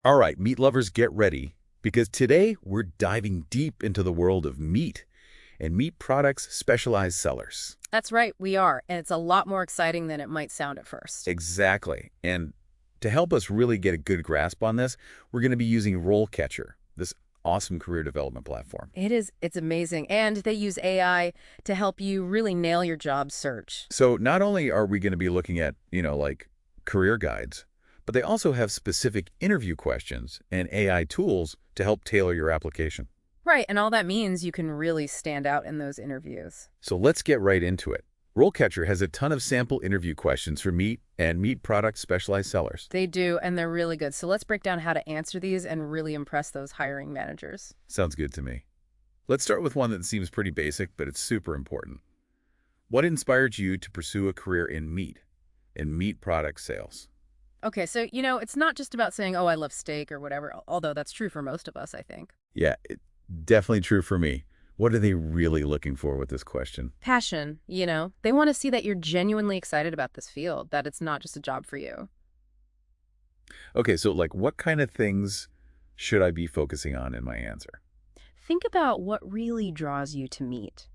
All right, meat lovers, get ready, because today we're diving deep into the world of meat and meat products specialized sellers. That's right, we are, and it's a lot more exciting than it might sound at first. Exactly. And to help us really get a good grasp on this, we're going to be using RoleCatcher, this awesome career development platform. It's amazing, and they use AI to help you really nail your job search. So not only are we going to be looking at, like career guides, but they also have specific interview questions and AI tools to help tailor your application. Right, and all that means you can really stand out in those interviews. So let's get right into it. RoleCatcher has a ton of sample interview questions for meat and meat product specialized sellers. They do, and they're really good. So let's break down how to answer these and really impress those hiring managers. Sounds good to me. Let's start with one that seems pretty basic, but it's super important. What inspired you to pursue a career in meat product sales? Okay, so, it's not just about saying, oh, I love steak or whatever, although that's true for most of us, I think. Yeah, definitely true for me. What are they really looking for with this question? Passion, they want to see that you're genuinely excited about this field, that it's not just a job for you. Okay, so what kind of things should I be focusing on in my answer? Think about what really draws you to meat.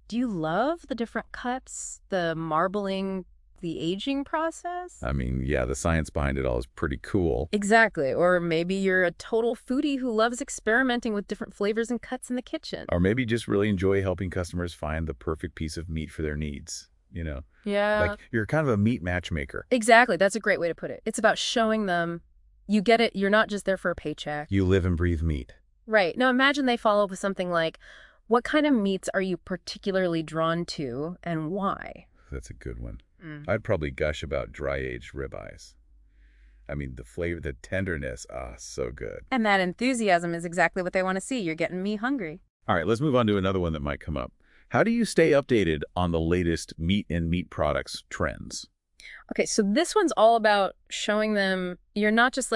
Do you love the different cuts, the marbling, the aging process? I mean, yeah, the science behind it all is pretty cool. Exactly. Or maybe you're a total foodie who loves experimenting with different flavors and cuts in the kitchen. Or maybe just really enjoy helping customers find the perfect piece of meat for their needs, Yeah. Like you're kind of a meat matchmaker. Exactly. That's a great way to put it. It's about showing them you get it. You're not just there for a paycheck. You live and breathe meat. Right. Now imagine they follow up with something like, what kind of meats are you particularly drawn to and why? That's a good one. I'd probably gush about dry-aged ribeyes. I mean, the flavor, the tenderness, so good. And that enthusiasm is exactly what they want to see. You're getting me hungry. All right, let's move on to another one that might come up. How do you stay updated on the latest meat and meat products trends? Okay, so this one's all about showing them you're not just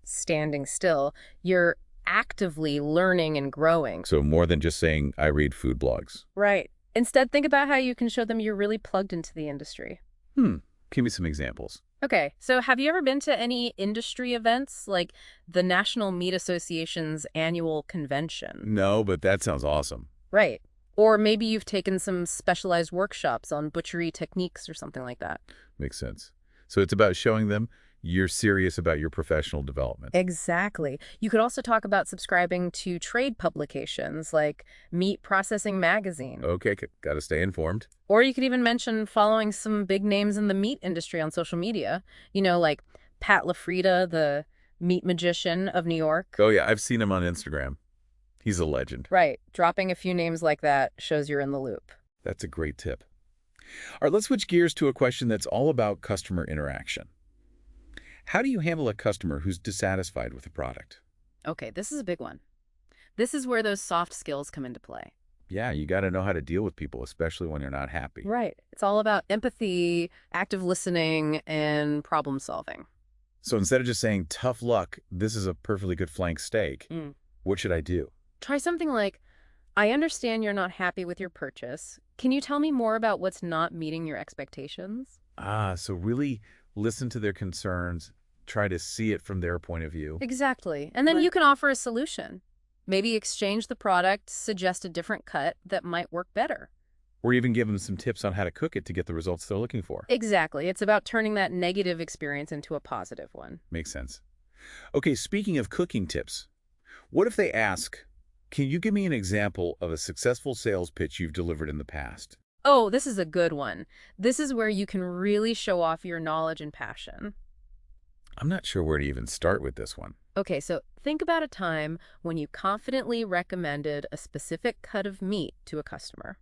standing still. You're actively learning and growing. So more than just saying, I read food blogs. Right. Instead, think about how you can show them you're really plugged into the industry. Give me some examples. Okay, so have you ever been to any industry events, like the National Meat Association's annual convention? No, but that sounds awesome. Right. Or maybe you've taken some specialized workshops on butchery techniques or something like that. Makes sense. So it's about showing them you're serious about your professional development. Exactly. You could also talk about subscribing to trade publications like Meat Processing Magazine. Okay, got to stay informed. Or you could even mention following some big names in the meat industry on social media. Like Pat LaFrieda, the meat magician of New York. Oh, yeah, I've seen him on Instagram. He's a legend. Right. Dropping a few names like that shows you're in the loop. That's a great tip. All right, let's switch gears to a question that's all about customer interaction. How do you handle a customer who's dissatisfied with a product? Okay, this is a big one. This is where those soft skills come into play. Yeah, you got to know how to deal with people, especially when you're not happy. Right. It's all about empathy, active listening, and problem solving. So instead of just saying, tough luck, this is a perfectly good flank steak, what should I do? Try something like, I understand you're not happy with your purchase. Can you tell me more about what's not meeting your expectations? So really listen to their concerns, try to see it from their point of view. Exactly. And then you can offer a solution. Maybe exchange the product, suggest a different cut that might work better. Or even give them some tips on how to cook it to get the results they're looking for. Exactly. It's about turning that negative experience into a positive one. Makes sense. Okay, speaking of cooking tips, what if they ask, can you give me an example of a successful sales pitch you've delivered in the past? Oh, this is a good one. This is where you can really show off your knowledge and passion. I'm not sure where to even start with this one. Okay, so think about a time when you confidently recommended a specific cut of meat to a customer.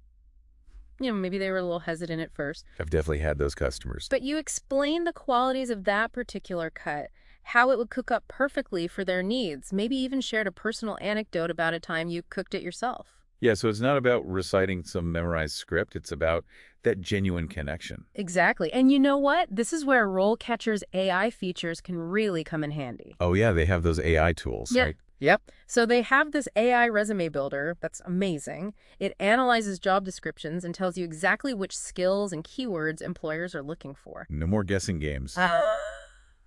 Maybe they were a little hesitant at first. I've definitely had those customers. But you explained the qualities of that particular cut, how it would cook up perfectly for their needs, maybe even shared a personal anecdote about a time you cooked it yourself. Yeah, so it's not about reciting some memorized script. It's about that genuine connection. Exactly. And you know what? This is where RoleCatcher's AI features can really come in handy. Oh, yeah, they have those AI tools, right? Yep. So they have this AI resume builder that's amazing. It analyzes job descriptions and tells you exactly which skills and keywords employers are looking for. No more guessing games.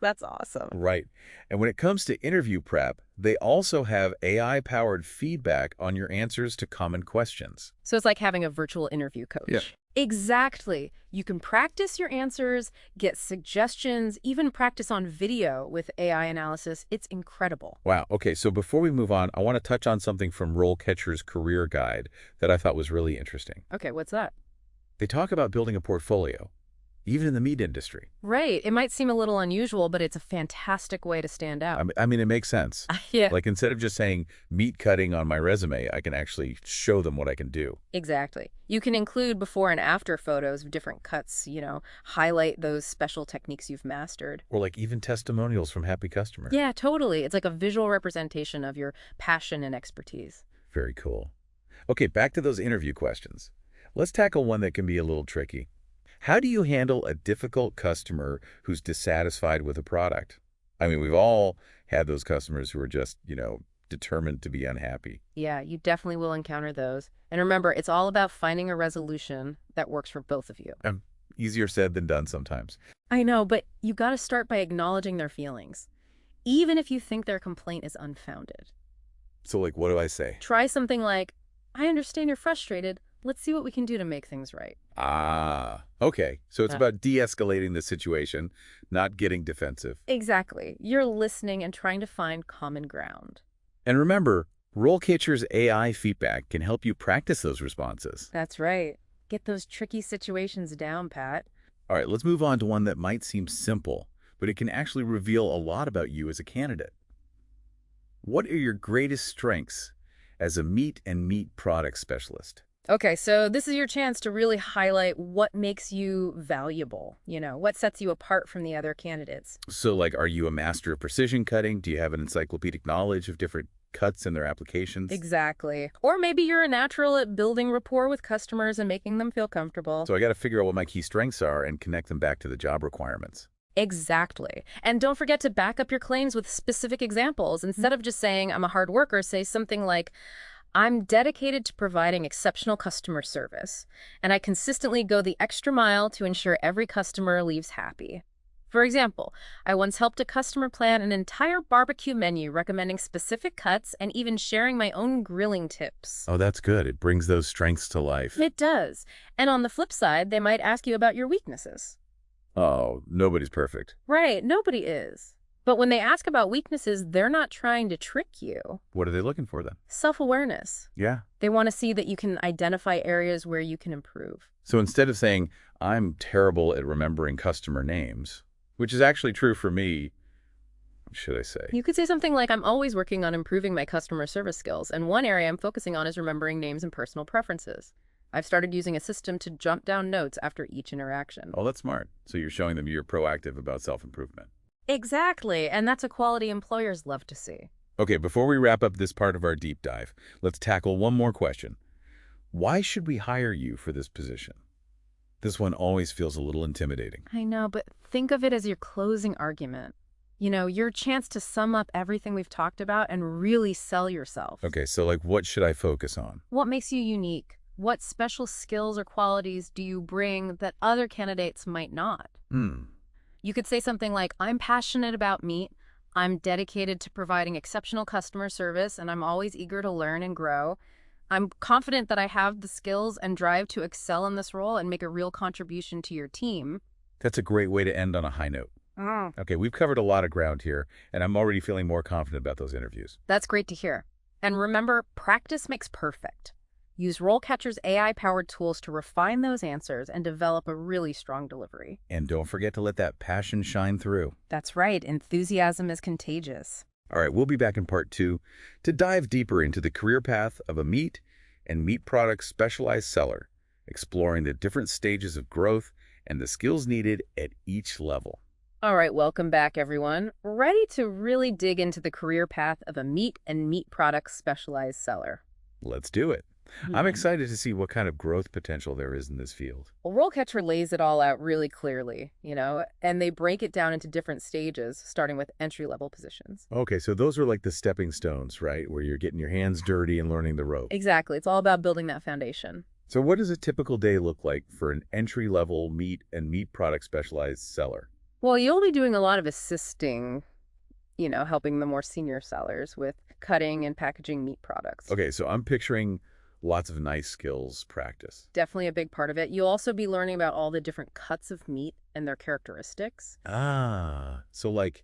That's awesome. Right. And when it comes to interview prep, they also have AI-powered feedback on your answers to common questions. So it's like having a virtual interview Yeah. coach. Exactly. You can practice your answers, get suggestions, even practice on video with AI analysis. It's incredible. Wow. Okay, so before we move on, I want to touch on something from RoleCatcher's Career Guide that I thought was really interesting. Okay, what's that? They talk about building a portfolio, even in the meat industry. Right. It might seem a little unusual, but it's a fantastic way to stand out. I mean, it makes sense. Yeah, Like, instead of just saying meat cutting on my resume, I can actually show them what I can do. exactly. You can include before and after photos of different cuts, highlight those special techniques you've mastered. Or like even testimonials from happy customers. Yeah, totally. It's like a visual representation of your passion and expertise. Very cool. Okay, back to those interview questions. Let's tackle one that can be a little tricky. How do you handle a difficult customer who's dissatisfied with a product? I mean, we've all had those customers who are just, determined to be unhappy. Yeah, you definitely will encounter those. And remember, it's all about finding a resolution that works for both of you. Easier said than done sometimes. I know, but you got to start by acknowledging their feelings, even if you think their complaint is unfounded. So, like, what do I say? Try something like, I understand you're frustrated. Let's see what we can do to make things right. Ah, okay. So it's Uh. about de-escalating the situation, not getting defensive. Exactly. You're listening and trying to find common ground. And remember, RoleCatcher's AI feedback can help you practice those responses. That's right. Get those tricky situations down, Pat. All right, let's move on to one that might seem simple, but it can actually reveal a lot about you as a candidate. What are your greatest strengths as a meat and meat product specialist? Okay, so this is your chance to really highlight what makes you valuable, what sets you apart from the other candidates. So, like, are you a master of precision cutting? Do you have an encyclopedic knowledge of different cuts and their applications? Exactly. Or maybe you're a natural at building rapport with customers and making them feel comfortable. So I got to figure out what my key strengths are and connect them back to the job requirements. Exactly. And don't forget to back up your claims with specific examples. Instead of just saying, I'm a hard worker, say something like, I'm dedicated to providing exceptional customer service, and I consistently go the extra mile to ensure every customer leaves happy. For example, I once helped a customer plan an entire barbecue menu recommending specific cuts and even sharing my own grilling tips. Oh, that's good. It brings those strengths to life. It does. And on the flip side, they might ask you about your weaknesses. Oh, nobody's perfect. Right, nobody is. But when they ask about weaknesses, they're not trying to trick you. What are they looking for then? Self-awareness. Yeah. They want to see that you can identify areas where you can improve. So instead of saying, I'm terrible at remembering customer names, which is actually true for me, what should I say? You could say something like, I'm always working on improving my customer service skills, and one area I'm focusing on is remembering names and personal preferences. I've started using a system to jot down notes after each interaction. Oh, that's smart. So you're showing them you're proactive about self-improvement. Exactly, and that's a quality employers love to see. Okay, before we wrap up this part of our deep dive, let's tackle one more question. Why should we hire you for this position? This one always feels a little intimidating. I know, but think of it as your closing argument. Your chance to sum up everything we've talked about and really sell yourself. Okay, so like what should I focus on? What makes you unique? What special skills or qualities do you bring that other candidates might not? You could say something like, I'm passionate about meat, I'm dedicated to providing exceptional customer service, and I'm always eager to learn and grow. I'm confident that I have the skills and drive to excel in this role and make a real contribution to your team. That's a great way to end on a high note. Oh. Okay, we've covered a lot of ground here, and I'm already feeling more confident about those interviews. That's great to hear. And remember, practice makes perfect. Use RoleCatcher's AI-powered tools to refine those answers and develop a really strong delivery. And don't forget to let that passion shine through. That's right. Enthusiasm is contagious. All right, we'll be back in part 2 to dive deeper into the career path of a meat and meat products specialized seller, exploring the different stages of growth and the skills needed at each level. All right, welcome back, everyone. Ready to really dig into the career path of a meat and meat products specialized seller. Let's do it. I'm excited to see what kind of growth potential there is in this field. Well, RoleCatcher lays it all out really clearly, and they break it down into different stages, starting with entry-level positions. Okay, so those are like the stepping stones, right? Where you're getting your hands dirty and learning the ropes. Exactly. It's all about building that foundation. So what does a typical day look like for an entry-level meat and meat product specialized seller? Well, you'll be doing a lot of assisting, helping the more senior sellers with cutting and packaging meat products. Okay, so I'm picturing lots of nice skills practice. Definitely a big part of it. You'll also be learning about all the different cuts of meat and their characteristics. Ah, so like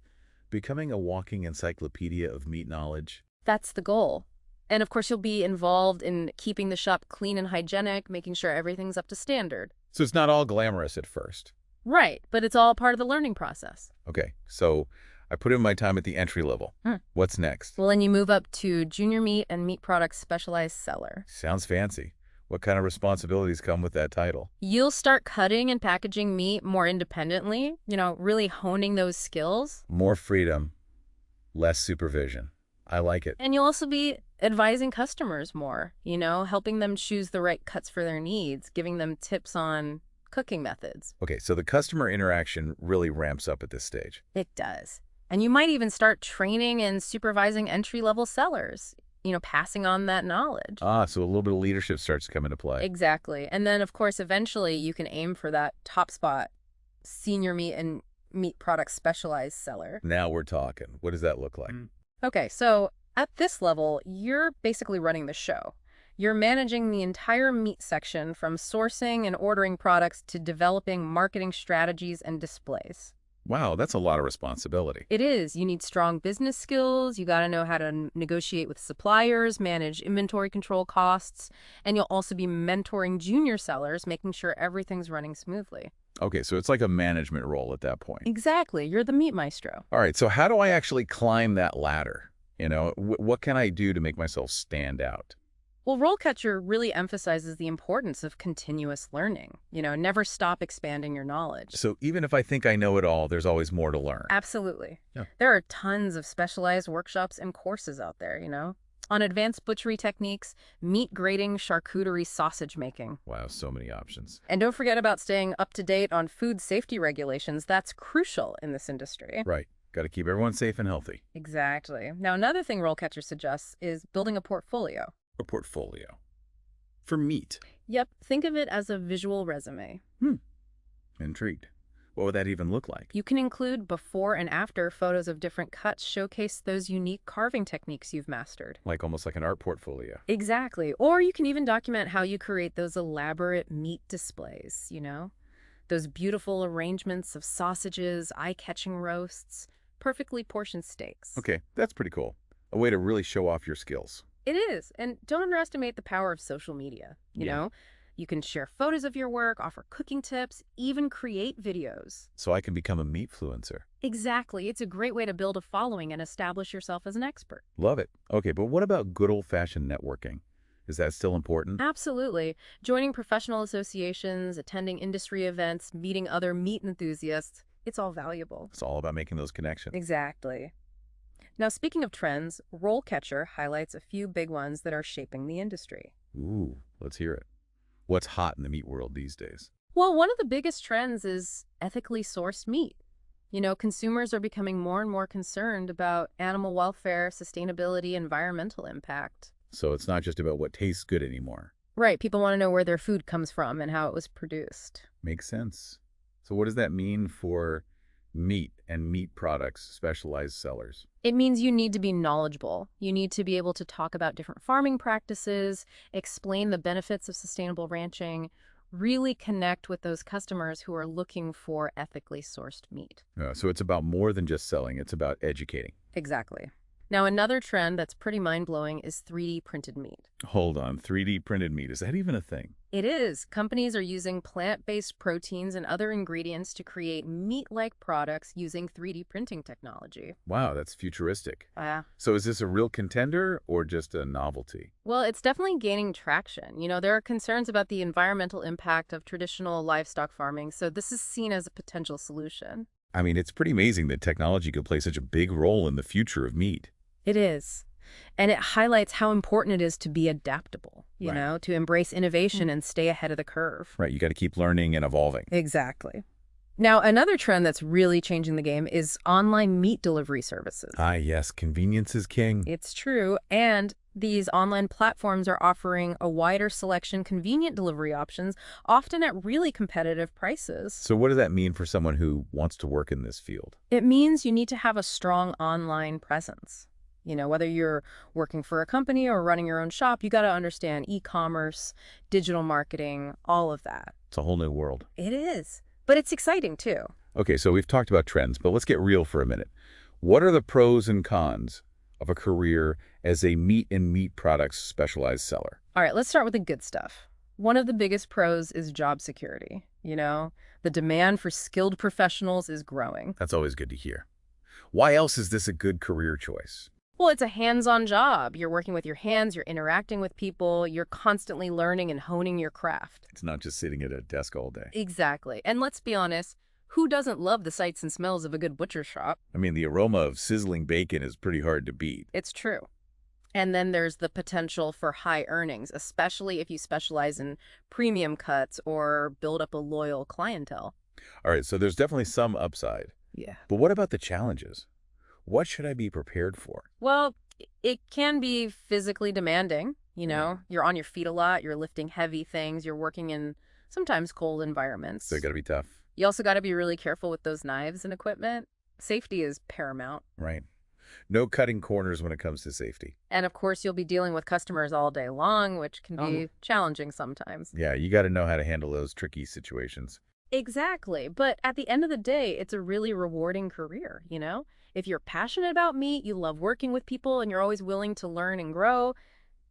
becoming a walking encyclopedia of meat knowledge. That's the goal. And of course, you'll be involved in keeping the shop clean and hygienic, making sure everything's up to standard. So it's not all glamorous at first. Right, but it's all part of the learning process. Okay, so I put in my time at the entry level. What's next? Well, then you move up to junior meat and meat products specialized seller. Sounds fancy. What kind of responsibilities come with that title? You'll start cutting and packaging meat more independently, really honing those skills. More freedom, less supervision. I like it. And you'll also be advising customers more, helping them choose the right cuts for their needs, giving them tips on cooking methods. Okay, so the customer interaction really ramps up at this stage. It does. And you might even start training and supervising entry-level sellers, passing on that knowledge. Ah, so a little bit of leadership starts to come into play. Exactly. And then, of course, eventually you can aim for that top spot, senior meat and meat product specialized seller. Now we're talking. What does that look like? Okay, so at this level, you're basically running the show. You're managing the entire meat section from sourcing and ordering products to developing marketing strategies and displays. Wow, that's a lot of responsibility. It is. You need strong business skills. You got to know how to negotiate with suppliers, manage inventory control costs, and you'll also be mentoring junior sellers, making sure everything's running smoothly. Okay, so it's like a management role at that point. Exactly. You're the meat maestro. All right, so how do I actually climb that ladder? What can I do to make myself stand out? Well, RoleCatcher really emphasizes the importance of continuous learning. Never stop expanding your knowledge. So even if I think I know it all, there's always more to learn. Absolutely. Yeah. There are tons of specialized workshops and courses out there, on advanced butchery techniques, meat grading, charcuterie, sausage making. Wow, so many options. And don't forget about staying up to date on food safety regulations. That's crucial in this industry. Right. Got to keep everyone safe and healthy. Exactly. Now, another thing RoleCatcher suggests is building a portfolio. A portfolio. For meat. Yep. Think of it as a visual resume. Intrigued. What would that even look like? You can include before and after photos of different cuts, showcase those unique carving techniques you've mastered. Almost like an art portfolio. Exactly. Or you can even document how you create those elaborate meat displays, those beautiful arrangements of sausages, eye-catching roasts, perfectly portioned steaks. Okay, that's pretty cool. A way to really show off your skills. It is. And don't underestimate the power of social media. You can share photos of your work, offer cooking tips, even create videos. So I can become a meatfluencer. Exactly. It's a great way to build a following and establish yourself as an expert. Love it. Okay, but what about good old-fashioned networking? Is that still important? Absolutely. Joining professional associations, attending industry events, meeting other meat enthusiasts, it's all valuable. It's all about making those connections. Exactly. Now, speaking of trends, RoleCatcher highlights a few big ones that are shaping the industry. Ooh, let's hear it. What's hot in the meat world these days? Well, one of the biggest trends is ethically sourced meat. Consumers are becoming more and more concerned about animal welfare, sustainability, environmental impact. So it's not just about what tastes good anymore. Right. People want to know where their food comes from and how it was produced. Makes sense. So what does that mean for meat and meat products, specialized sellers? It means you need to be knowledgeable. You need to be able to talk about different farming practices, explain the benefits of sustainable ranching, really connect with those customers who are looking for ethically sourced meat. So it's about more than just selling. It's about educating. Exactly. Now, another trend that's pretty mind-blowing is 3D printed meat. Hold on, 3D printed meat, is that even a thing? It is. Companies are using plant-based proteins and other ingredients to create meat-like products using 3D printing technology. Wow, that's futuristic. Yeah. So is this a real contender or just a novelty? Well, it's definitely gaining traction. There are concerns about the environmental impact of traditional livestock farming, so this is seen as a potential solution. I mean, it's pretty amazing that technology could play such a big role in the future of meat. It is. And it highlights how important it is to be adaptable, to embrace innovation and stay ahead of the curve. Right, you got to keep learning and evolving. Exactly. Now, another trend that's really changing the game is online meat delivery services. Ah, yes, convenience is king. It's true, and these online platforms are offering a wider selection, convenient delivery options, often at really competitive prices. So what does that mean for someone who wants to work in this field? It means you need to have a strong online presence. Whether you're working for a company or running your own shop, you got to understand e-commerce, digital marketing, all of that. It's a whole new world. It is. But it's exciting, too. Okay, so we've talked about trends, but let's get real for a minute. What are the pros and cons of a career as a meat and meat products specialized seller? All right, let's start with the good stuff. One of the biggest pros is job security. The demand for skilled professionals is growing. That's always good to hear. Why else is this a good career choice? Well, it's a hands-on job. You're working with your hands, you're interacting with people, you're constantly learning and honing your craft. It's not just sitting at a desk all day. Exactly. And let's be honest, who doesn't love the sights and smells of a good butcher shop? I mean, the aroma of sizzling bacon is pretty hard to beat. It's true. And then there's the potential for high earnings, especially if you specialize in premium cuts or build up a loyal clientele. All right, so there's definitely some upside. Yeah. But what about the challenges? What should I be prepared for? Well, it can be physically demanding. You're on your feet a lot, you're lifting heavy things, you're working in sometimes cold environments. So you got to be tough. You also got to be really careful with those knives and equipment. Safety is paramount. Right. No cutting corners when it comes to safety. And of course, you'll be dealing with customers all day long, which can be challenging sometimes. Yeah, you got to know how to handle those tricky situations. Exactly. But at the end of the day, it's a really rewarding career, If you're passionate about meat, you love working with people, and you're always willing to learn and grow,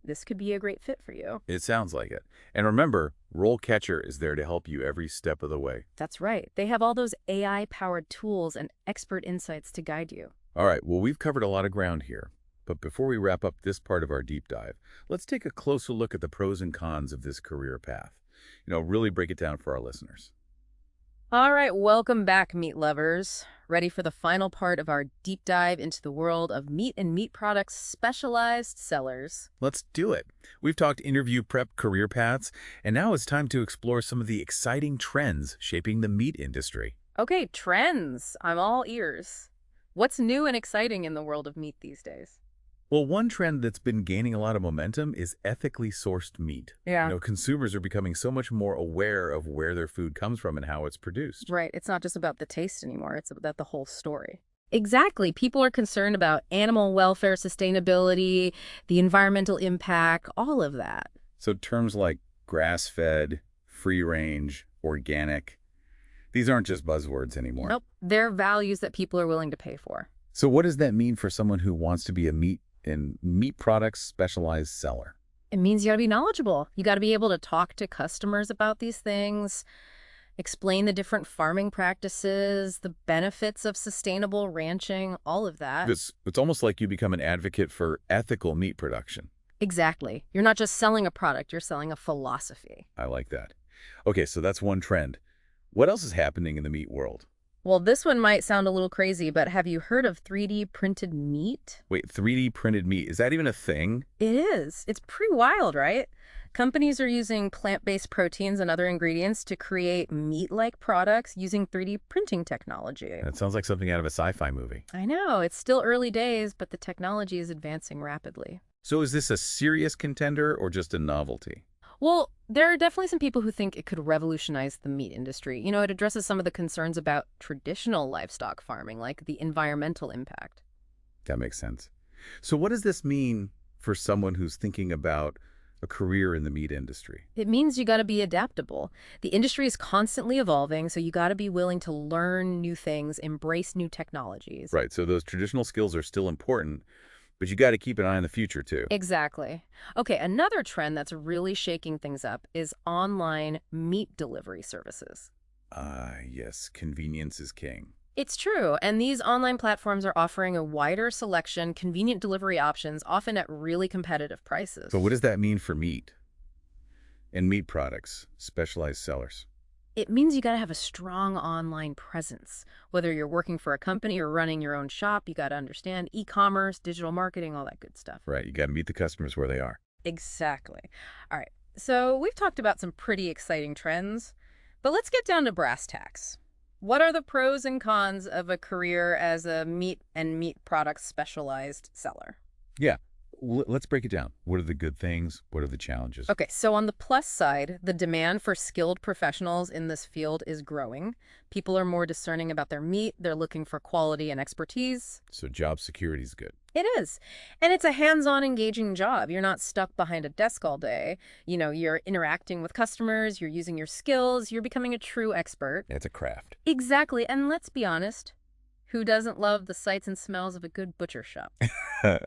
this could be a great fit for you. It sounds like it. And remember, RoleCatcher is there to help you every step of the way. That's right. They have all those AI-powered tools and expert insights to guide you. All right, well, we've covered a lot of ground here. But before we wrap up this part of our deep dive, let's take a closer look at the pros and cons of this career path. Really break it down for our listeners. All right, welcome back, meat lovers. Ready for the final part of our deep dive into the world of meat and meat products specialized sellers. Let's do it. We've talked interview prep career paths, and now it's time to explore some of the exciting trends shaping the meat industry. Okay, trends. I'm all ears. What's new and exciting in the world of meat these days? Well, one trend that's been gaining a lot of momentum is ethically sourced meat. Yeah. Consumers are becoming so much more aware of where their food comes from and how it's produced. Right. It's not just about the taste anymore. It's about the whole story. Exactly. People are concerned about animal welfare, sustainability, the environmental impact, all of that. So terms like grass-fed, free-range, organic, these aren't just buzzwords anymore. Nope. They're values that people are willing to pay for. So what does that mean for someone who wants to be a meat and meat products specialized seller? It means you got to be knowledgeable. You got to be able to talk to customers about these things, explain the different farming practices, the benefits of sustainable ranching, all of that. It's almost like you become an advocate for ethical meat production. Exactly. You're not just selling a product, you're selling a philosophy. I like that. Okay, so that's one trend. What else is happening in the meat world? Well, this one might sound a little crazy, but have you heard of 3D printed meat? Wait, 3D printed meat, is that even a thing? It is. It's pretty wild, right? Companies are using plant-based proteins and other ingredients to create meat-like products using 3D printing technology. That sounds like something out of a sci-fi movie. I know. It's still early days, but the technology is advancing rapidly. So is this a serious contender or just a novelty? Well, there are definitely some people who think it could revolutionize the meat industry. It addresses some of the concerns about traditional livestock farming, like the environmental impact. That makes sense. So what does this mean for someone who's thinking about a career in the meat industry? It means you got to be adaptable. The industry is constantly evolving, so you got to be willing to learn new things, embrace new technologies. Right, so those traditional skills are still important, but you got to keep an eye on the future, too. Exactly. Okay, another trend that's really shaking things up is online meat delivery services. Yes, convenience is king. It's true, and these online platforms are offering a wider selection, convenient delivery options, often at really competitive prices. So what does that mean for meat and meat products, specialized sellers? It means you got to have a strong online presence. Whether you're working for a company or running your own shop, you got to understand e-commerce, digital marketing, all that good stuff. Right, you got to meet the customers where they are. Exactly. All right, so we've talked about some pretty exciting trends, but let's get down to brass tacks. What are the pros and cons of a career as a meat and meat products specialized seller? Yeah, let's break it down. What are the good things? What are the challenges? Okay, so on the plus side, the demand for skilled professionals in this field is growing. People are more discerning about their meat. They're looking for quality and expertise. So job security is good. It is. And it's a hands-on engaging job. You're not stuck behind a desk all day. You're interacting with customers, you're using your skills, you're becoming a true expert. It's a craft. Exactly. And let's be honest, who doesn't love the sights and smells of a good butcher shop?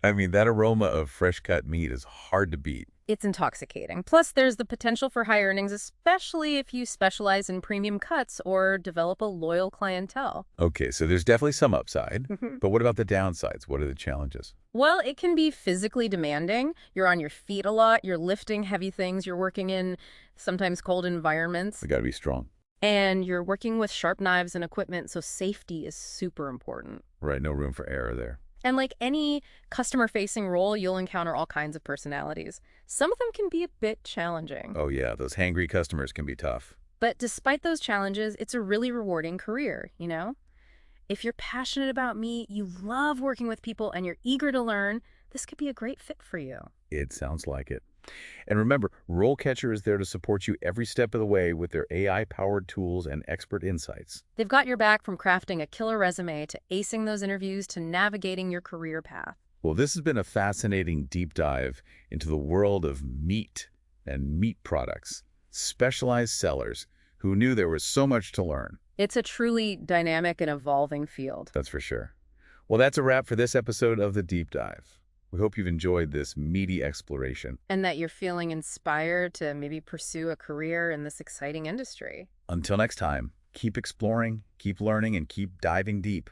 I mean, that aroma of fresh cut meat is hard to beat. It's intoxicating. Plus, there's the potential for high earnings, especially if you specialize in premium cuts or develop a loyal clientele. Okay, so there's definitely some upside. Mhm. But what about the downsides? What are the challenges? Well, it can be physically demanding. You're on your feet a lot, you're lifting heavy things, you're working in sometimes cold environments, We got to be strong. and you're working with sharp knives and equipment, so safety is super important. Right, no room for error there. And like any customer-facing role, you'll encounter all kinds of personalities. Some of them can be a bit challenging. Oh yeah, those hangry customers can be tough. But despite those challenges, it's a really rewarding career. If you're passionate about meat, you love working with people, and you're eager to learn, this could be a great fit for you. It sounds like it. And remember, RoleCatcher is there to support you every step of the way with their AI-powered tools and expert insights. They've got your back from crafting a killer resume to acing those interviews to navigating your career path. Well, this has been a fascinating deep dive into the world of meat and meat products, specialized sellers who knew there was so much to learn. It's a truly dynamic and evolving field. That's for sure. Well, that's a wrap for this episode of The Deep Dive. We hope you've enjoyed this meaty exploration. And that you're feeling inspired to maybe pursue a career in this exciting industry. Until next time, keep exploring, keep learning, and keep diving deep.